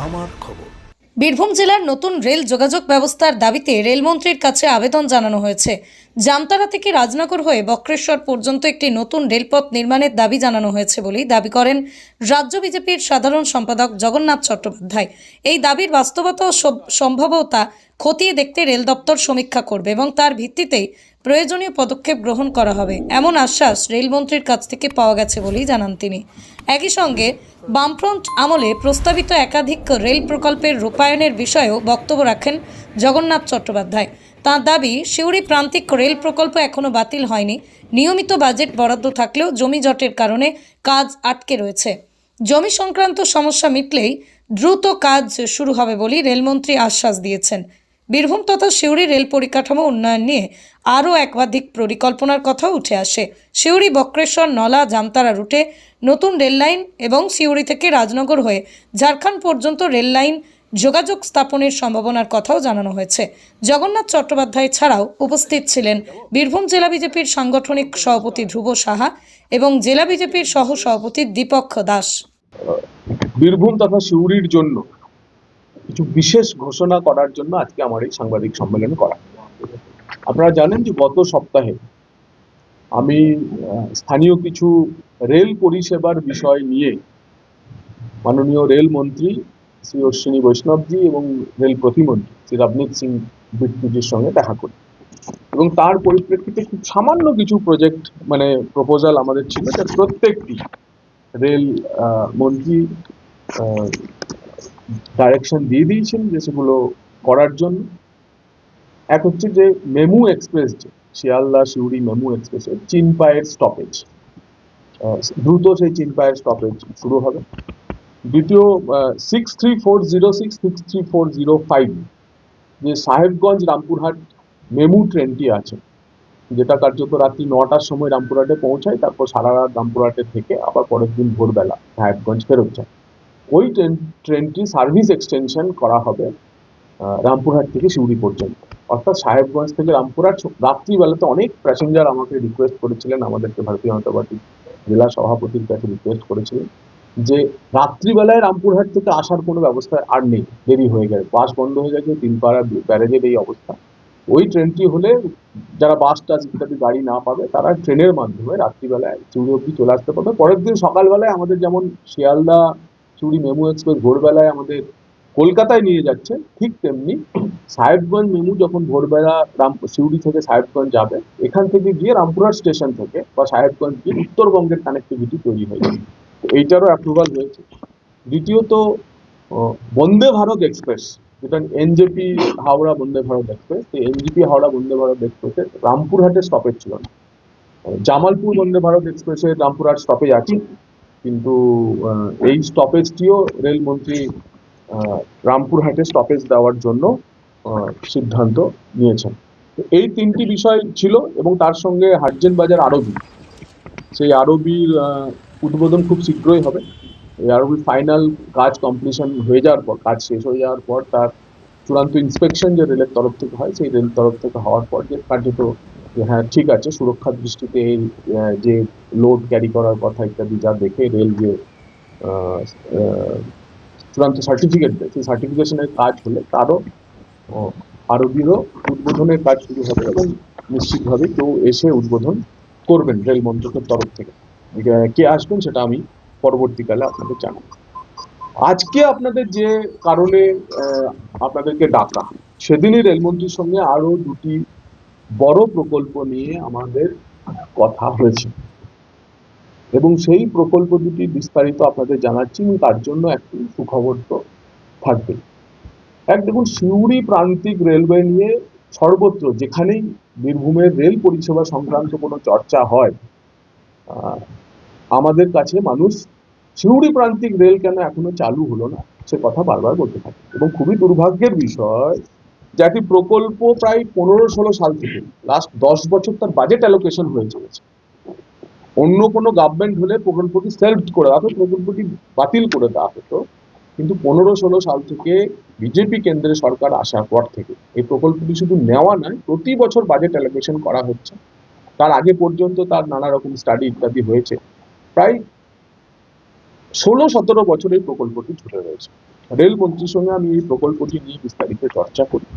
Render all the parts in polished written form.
আমার খবর। বীরভূম জেলার নতুন রেল যোগাযোগ ব্যবস্থার দাবিতে রেলমন্ত্রীর কাছে আবেদন জানানো হয়েছে। জামতারা থেকে রাজনগর হয়ে বক্রেশ্বর পর্যন্ত একটি নতুন রেলপথ নির্মাণের দাবি জানানো হয়েছে বলেই দাবি করেন রাজ্য বিজেপির সাধারণ সম্পাদক জগন্নাথ চট্টোপাধ্যায়। এই দাবির বাস্তবতা ও সম্ভাব্যতা খতিয়ে দেখতে রেল দপ্তর সমীক্ষা করবে এবং তার ভিত্তিতেই প্রয়োজনীয় পদক্ষেপ গ্রহণ করা হবে, এমন আশ্বাস রেলমন্ত্রীর কাছ থেকে পাওয়া গেছে বলেই জানান তিনি। একই সঙ্গে বামফ্রন্ট আমলে প্রস্তাবিত একাধিক রেল প্রকল্পের রূপায়ণের বিষয়েও বক্তব্য রাখেন জগন্নাথ চট্টোপাধ্যায়। তাঁর দাবি, সিউড়ি প্রান্তিক রেল প্রকল্প এখনও বাতিল হয়নি। নিয়মিত বাজেট বরাদ্দ থাকলেও জমি জটের কারণে কাজ আটকে রয়েছে। জমি সংক্রান্ত সমস্যা মিটলেই দ্রুত কাজ শুরু হবে বলেই রেলমন্ত্রী আশ্বাস দিয়েছেন। বীরভূম তথা সিউড়ি রেল পরিকাঠামো উন্নয়ন নিয়ে আরও একাধিক পরিকল্পনার কথাও উঠে আসে। সিউড়ি বক্রেশ্বর নলা জামতারা রুটে নতুন রেল লাইন এবং সিউড়ি থেকে রাজনগর হয়ে ঝাড়খণ্ড পর্যন্ত রেল লাইন যোগাযোগ স্থাপনের সম্ভাবনার কথাও জানানো হয়েছে। জগন্নাথ চট্টোপাধ্যায় ছাড়াও উপস্থিত ছিলেন বীরভূম জেলা বিজেপির সাংগঠনিক সভাপতি ধ্রুব সাহা এবং জেলা বিজেপির সহ সভাপতি দীপক দাস। বীরভূম তথা সিউড়ির জন্য কিছু বিশেষ ঘোষণা করার জন্য আজকে আমার এই সাংবাদিক সম্মেলন করা। আপনারা জানেন যে গত সপ্তাহে আমি স্থানীয় কিছু রেল পরিষেবার বিষয় নিয়ে মাননীয় রেল মন্ত্রী শ্রী অশ্বিনী বৈষ্ণবজি এবং রেল প্রতিমন্ত্রী শ্রী রবনীত সিং বিট্টুজির সঙ্গে দেখা করি এবং তার পরিপ্রেক্ষিতে খুব সামান্য কিছু প্রজেক্ট প্রপোজাল আমাদের ছিল, যে প্রত্যেকটি রেল মন্ত্রী ডাইরেকশন দিয়ে দিয়েছেন যে সেগুলো করার জন্য। এক হচ্ছে যে মেমু এক্সপ্রেস, যে শিয়ালদা সিউড়ি মেমু এক্সপ্রেসের চিনপায়ের স্টপেজ, দ্রুত সেই চিনপায়ের স্টপেজ শুরু হবে। দ্বিতীয় 63406 63405 যে সাহেবগঞ্জ রামপুরহাট মেমু ট্রেনটি আছে, যেটা কার্যত রাত্রি 9টার সময় রামপুরহাটে পৌঁছায়, তারপর সারা রাত রামপুরহাটে থেকে আবার পরের দিন ভোরবেলা সাহেবগঞ্জ ফেরত যায়। ওই ট্রেনটি সার্ভিস এক্সটেনশন করা হবে রামপুরহাট থেকে সিউড়ি পর্যন্ত, অর্থাৎ সাহেবগঞ্জ থেকে রামপুরহাট। রাত্রিবেলাতে অনেক প্যাসেঞ্জার আমাকে রিকোয়েস্ট করেছিলেন, আমাদেরকে ভারতীয় জনতা পার্টি জেলা সভাপতির কাছে রিকোয়েস্ট করেছিলেন যে রাত্রিবেলায় রামপুরহাট থেকে আসার কোনো ব্যবস্থা আর নেই, দেরি হয়ে গেছে, বাস বন্ধ হয়ে গেছে, তিনপাড়া ব্যারেজের এই অবস্থা। ওই ট্রেনটি হলে যারা বাস টাস ইত্যাদি গাড়ি না পাবে তারা ট্রেনের মাধ্যমে রাত্রিবেলায় সিউড়ি অব্দি চলে আসতে পারবে। পরের দিন সকালবেলায় আমাদের যেমন শিয়ালদা সিউড়ি মেমু এক্সপ্রেস ভোরবেলায় আমাদের কলকাতায় নিয়ে যাচ্ছে, ঠিক তেমনি সাহেবগঞ্জ মেমু যখন ভোরবেলা সিউড়ি থেকে সাহেবগঞ্জ যাবে, এখান থেকে গিয়ে রামপুরহাট স্টেশন থেকে বা সাহেবগঞ্জ গিয়ে উত্তরবঙ্গের কানেক্টিভিটি তৈরি হয়ে যাবে। এইটারও অ্যাপ্রুভাল হয়েছে। দ্বিতীয়ত বন্দে ভারত এক্সপ্রেস, যেটা এনজেপি হাওড়া বন্দে ভারত এক্সপ্রেস, এই এনজেপি হাওড়া বন্দে ভারত এক্সপ্রেসের রামপুরহাটের স্টপেজ ছিল না। জামালপুর বন্দে ভারত এক্সপ্রেসের রামপুরহাট স্টপেজ আছে, কিন্তু এই স্টপেজটিও রেলমন্ত্রী রামপুরহাটে স্টপেজ দেওয়ার জন্য সিদ্ধান্ত নিয়েছেন। এই তিনটি বিষয় ছিল এবং তার সঙ্গে হাটজেন বাজার আরবি, সেই আরবির উদ্বোধন খুব শীঘ্রই হবে। এই আরবির ফাইনাল কাজ কমপ্লিশন হয়ে যাওয়ার পর, কাজ শেষ হয়ে যাওয়ার পর তার চূড়ান্ত ইন্সপেকশন যে রেলের তরফ থেকে হয়, সেই রেল তরফ থেকে হওয়ার পর যে কার্যত হ্যাঁ ঠিক আছে, সুরক্ষার দৃষ্টিতে এই যে লোড ক্যারি করার কথা ইত্যাদি যা দেখে রেল যে চূড়ান্ত সার্টিফিকেট দেয়, সেই সার্টিফিকেশনের কাজ হলে তারও আরবিরও উদ্বোধনের কাজ শুরু হবে এবং নিশ্চিতভাবে কেউ এসে উদ্বোধন করবেন রেল মন্ত্রকের তরফ থেকে। কে আসবেন সেটা আমি পরবর্তীকালে আপনাদের জানাবো। আজকে আপনাদের যে কারণে আপনাদেরকে ডাকা, সেদিনই রেলমন্ত্রীর সঙ্গে আরো দুটি বড় প্রকল্প নিয়ে আমাদের কথা হয়েছে এবং সেই প্রকল্প দুটি বিস্তারিত আপনাদের জানাচ্ছি এবং তার জন্য একটি সুখবর তো থাকবে। দেখুন, সিউড়ি প্রান্তিক রেলওয়ে নিয়ে সর্বত্র যেখানেই বীরভূমের রেল পরিষেবা সংক্রান্ত কোনো চর্চা হয়, আমাদের কাছে মানুষ সিউড়ি প্রান্তিক রেল কেন এখনো চালু হলো না সে কথা বারবার বলতে থাকে এবং খুবই দুর্ভাগ্যের বিষয় যে একটি প্রকল্প প্রায় 15-16 সাল থেকে লাস্ট 10 বছর তার বাজেট অ্যালোকেশন হয়ে চলেছে। অন্য কোনো গভর্নমেন্ট হলে প্রকল্পটি সেলফ করে দেওয়া হতো, প্রকল্পটি বাতিল করে দেওয়া হতো, কিন্তু 15-16 সাল থেকে বিজেপি কেন্দ্রের সরকার আসার পর থেকে এই প্রকল্পটি শুধু নেওয়া নয়, প্রতি বছর বাজেট অ্যালোকেশন করা হচ্ছে। তার আগে পর্যন্ত তার নানা রকম স্টাডি ইত্যাদি হয়েছে। প্রায় 16-17 বছর এই প্রকল্পটি ঝুলে রয়েছে। রেলমন্ত্রীর সঙ্গে আমি এই প্রকল্পটি নিয়ে বিস্তারিত চর্চা করি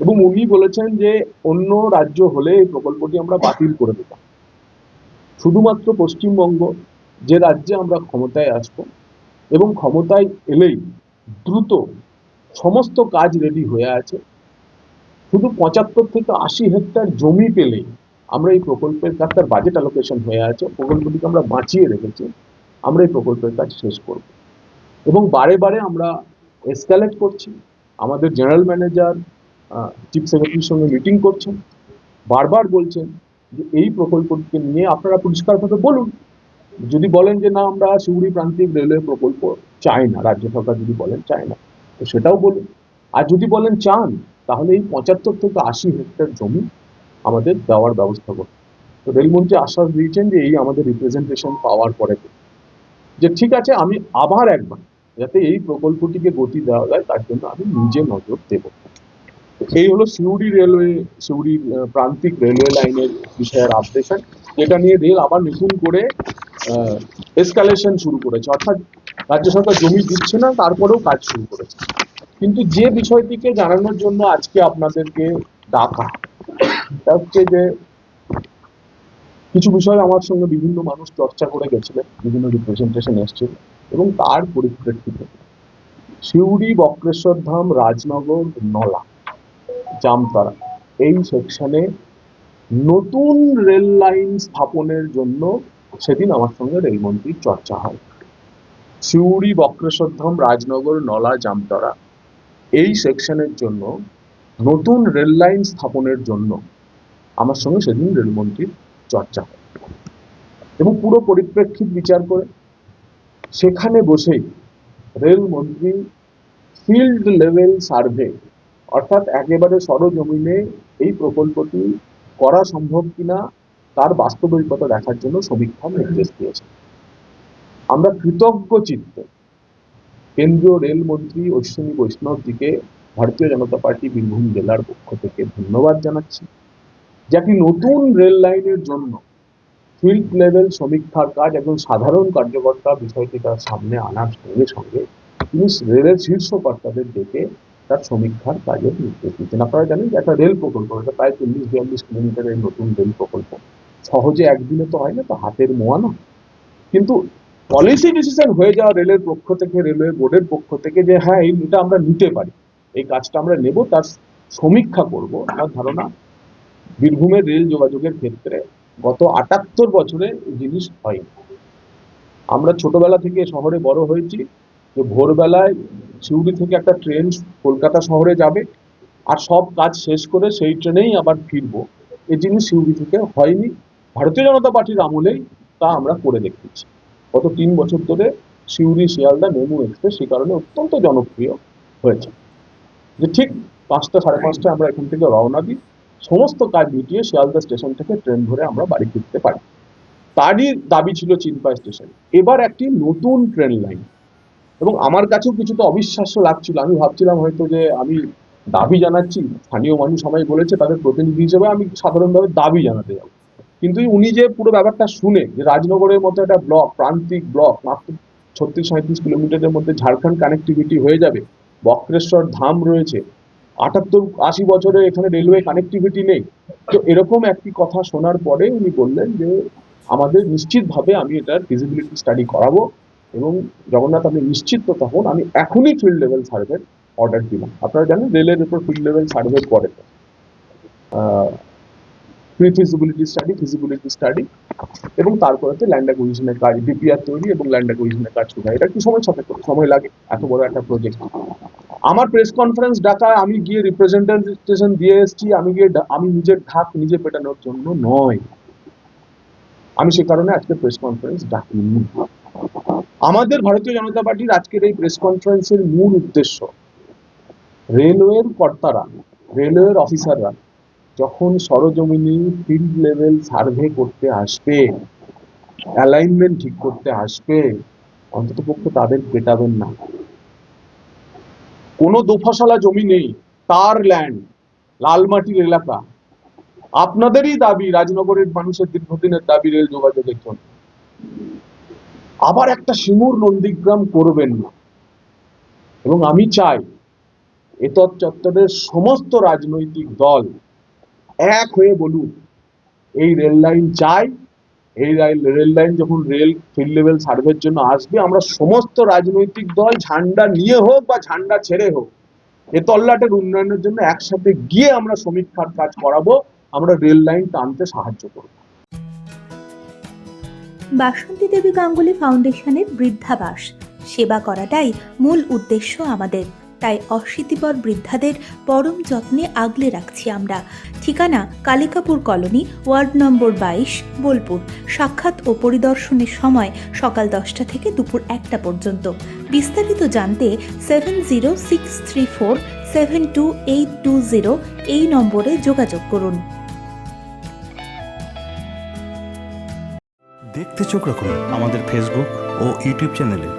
এবং উনি বলেছেন যে অন্য রাজ্য হলে এই প্রকল্পটি আমরা বাতিল করে দিতাম। শুধুমাত্র পশ্চিমবঙ্গ, যে রাজ্যে আমরা ক্ষমতায় আসব এবং ক্ষমতায় এলেই দ্রুত সমস্ত কাজ রেডি হয়ে আছে, শুধু 75 থেকে 80 হেক্টর জমি পেলেই আমরা এই প্রকল্পের কাজ, তার বাজেট অ্যালোকেশন হয়ে আছে, প্রকল্পটিকে আমরা বাঁচিয়ে রেখেছি, আমরা এই প্রকল্পের কাজ শেষ করব। এবং বারে বারে আমরা এসকালেট করছি, আমাদের জেনারেল ম্যানেজার চিফ সেক্রেটারির সঙ্গে মিটিং করছেন, বারবার বলছেন যে এই প্রকল্পটিকে নিয়ে আপনারা পরিষ্কারভাবে বলুন। যদি বলেন যে না আমরা সিউড়ি প্রান্তিক রেলওয়ে প্রকল্প চাই না, রাজ্য সরকার যদি বলেন চাই না, তো সেটাও বলুন। আর যদি বলেন চান, তাহলে এই 75 থেকে 80 হেক্টর জমি আমাদের দেওয়ার ব্যবস্থা করুন। তো রেলমন্ত্রী আশ্বাস দিয়েছেন যে এই আমাদের রিপ্রেজেন্টেশন পাওয়ার পরে যে ঠিক আছে, আমি আবার একবার যাতে এই প্রকল্পটিকে গতি দেওয়া যায় তার জন্য আমি নিজে নজর দেব। এই হলো সিউড়ি রেলওয়ে, সিউড়ি প্রান্তিক রেলওয়ে লাইনের বিষয়ের আপডেশন, যেটা নিয়ে রেল আবার নতুন করে এসকালেশন শুরু করেছে, অর্থাৎ রাজ্য সরকার জমি দিচ্ছে না, তারপরেও কাজ শুরু করেছে। কিন্তু যে বিষয়টিকে জানানোর জন্য আজকে আপনাদেরকে ডাকা, তা হচ্ছে যে কিছু বিষয় আমার সঙ্গে বিভিন্ন মানুষ চর্চা করে গেছিলেন, বিভিন্ন রিপ্রেজেন্টেশন এসেছিল, এবং তার পরিপ্রেক্ষিতে সিউড়ি, বক্রেশ্বর ধাম, রাজনগর, নলা, জামতারা এই সেকশনে নতুন রেল লাইন স্থাপনের জন্য সেদিন আমার সঙ্গে রেলমন্ত্রীর চর্চা হয়। সিউড়ি, বক্রেশ্বরধাম, রাজনগর, নলা, জামতারা এই সেকশনের জন্য নতুন রেল লাইন স্থাপনের জন্য আমার সঙ্গে সেদিন রেলমন্ত্রীর চর্চা হয় এবং পুরো পরিপ্রেক্ষিত বিচার করে সেখানে বসেই রেলমন্ত্রী ফিল্ড লেভেল সার্ভে, অর্থাৎ একেবারে সরজমিনে এই প্রকল্পটি করা সম্ভব কিনা তার বাস্তবিকতা দেখার জন্য সমীক্ষার নির্দেশ দিয়েছে। আমরা কৃতজ্ঞ চিত্তে কেন্দ্রীয় রেলমন্ত্রী অশ্বিনী বৈষ্ণবজিকে ভারতীয় জনতা পার্টি বীরভূম জেলার পক্ষ থেকে ধন্যবাদ জানাচ্ছি, যে একটি নতুন রেল লাইনের জন্য ফিল্ড লেভেল সমীক্ষার কাজ একজন সাধারণ কার্যকর্তা বিষয়টি তার সামনে আনার সঙ্গে সঙ্গে তিনি রেলের শীর্ষ কর্তাদের ডেকে তার সমীক্ষার কাজের নির্দেশ দিচ্ছেন। আপনারা জানেন যে একটা রেল প্রকল্প, এটা প্রায় 40-42 কিলোমিটারের নতুন রেল প্রকল্প, সহজে একদিনে তো হয় না, তো হাতের মোয়া না। কিন্তু পলিসি ডিসিশন হয়ে যাওয়া রেলের পক্ষ থেকে, রেলওয়ে বোর্ডের পক্ষ থেকে, যে হ্যাঁ এটা আমরা নিতে পারি, এই কাজটা আমরা নেব, তার সমীক্ষা করব, আমার ধারণা বীরভূমের রেল যোগাযোগের ক্ষেত্রে গত 78 বছরে এই জিনিস হয়নি। আমরা ছোটবেলা থেকে শহরে বড় হয়েছি, যে ভোরবেলায় সিউড়ি থেকে একটা ট্রেন কলকাতা শহরে যাবে আর সব কাজ শেষ করে সেই ট্রেনেই আবার ফিরবো, এই জিনিস সিউড়ি থেকে হয়নি। ভারতীয় জনতা পার্টির আমলেই তা আমরা করে দেখিয়েছি। গত 3 বছর ধরে সিউড়ি শিয়ালদা মেমু এক্সপ্রেস সেই কারণে অত্যন্ত জনপ্রিয় হয়েছে, যে ঠিক 5টা 5:30টায় আমরা এখান থেকে রওনা দিই, সমস্ত কাজ মিটিয়ে শিয়ালদা স্টেশন থেকে ট্রেন ধরে আমরা বাড়ি ফিরতে পারি। তারই দাবি ছিল চিনপাই স্টেশন। এবার একটি নতুন ট্রেন লাইন, এবং আমার কাছেও কিছুটা অবিশ্বাস্য লাগছিল। আমি ভাবছিলাম হয়তো যে আমি দাবি জানাচ্ছি, স্থানীয় মানুষ আমায় বলেছে তাদের প্রতিনিধি হিসেবে আমি সাধারণভাবে দাবি জানাতে যাব, কিন্তু উনি যে পুরো ব্যাপারটা শুনে, যে রাজনগরের মতো একটা ব্লক, প্রান্তিক ব্লক, মাত্র 36-37 কিলোমিটারের মধ্যে ঝাড়খণ্ড কানেক্টিভিটি হয়ে যাবে, বক্রেশ্বর ধাম রয়েছে, 78-80 বছরে এখানে রেলওয়ে কানেক্টিভিটি নেই, তো এরকম একটি কথা শোনার পরে উনি বললেন যে আমাদের নিশ্চিতভাবে আমি এটার ফিজিবিলিটি স্টাডি করাবো, এবং জগন্নাথ আপনি নিশ্চিত তো তখন আমি এখনই ফিল্ড লেভেল সার্ভের অর্ডার দিলাম। আপনারা জানেন রেলের উপর ফিল্ড লেভেল সার্ভে করে pre feasibility study, feasibility study, এবং তারপরে ল্যান্ড অ্যাকুইজিশনের কাজ, ডিপিআর তৈরি এবং ল্যান্ড অ্যাকুইজিশনের কাজ শুরু হয়। এটা একটু সময় সাপেক্ষ, সময় লাগে, এত বড় একটা প্রজেক্ট। আমার প্রেস কনফারেন্স ডাকা, আমি গিয়ে রিপ্রেজেন্টেশন দিয়ে এসেছি, আমি নিজের ঢাক নিজে পেটানোর জন্য নয়, আমি সে কারণে আজকে প্রেস কনফারেন্স ডাকিনি। আমাদের ভারতীয় জনতা পার্টির আজকের এই প্রেস কনফারেন্সের মূল উদ্দেশ্য, রেলওয়ের কর্তারা, রেলওয়ের অফিসাররা যখন সরজমিনি ফিল্ড লেভেল সার্ভে করতে আসবে, অ্যালাইনমেন্ট ঠিক করতে আসবে, অন্ততপক্ষে তাদের পেটাবেন না। কোনো দোফাশালা জমি নেই, তার ল্যান্ড, লালমাটির এলাকা, আপনাদেরই দাবি, রাজনগরের মানুষের দীর্ঘদিনের দাবি রেল যোগাযোগের জন্য। আবার একটা সিঙ্গুর নন্দীগ্রাম করবেন না। এবং আমি চাই এতৎ চত্বরের সমস্ত রাজনৈতিক দল এক হয়ে বলুন এই রেল লাইন চাই। এই রেল লাইন যখন রেল ফিল্ড লেভেল সার্ভের জন্য আসবে, আমরা সমস্ত রাজনৈতিক দল ঝান্ডা নিয়ে হোক বা ঝান্ডা ছেড়ে হোক এ তল্লাটের উন্নয়নের জন্য একসাথে গিয়ে আমরা সমীক্ষার কাজ করাবো, আমরা রেল লাইন টানতে সাহায্য করবো। বাসন্তী দেবী গাঙ্গুলি ফাউন্ডেশনের বৃদ্ধাবাস সেবা করাটাই মূল উদ্দেশ্য আমাদের। তাই অশীতিপর বৃদ্ধাদের পরম যত্নে আগলে রাখছি আমরা। ঠিকানা Kalikapur colony, ward number 22, Bolpur. সাক্ষাৎ ও পরিদর্শনের সময় সকাল 10টা থেকে দুপুর 1টা পর্যন্ত। বিস্তারিত জানতে 7063472820 এই নম্বরে যোগাযোগ করুন। দেখতে চোখ রাখুন আমাদের ফেসবুক ও ইউটিউব চ্যানেলে।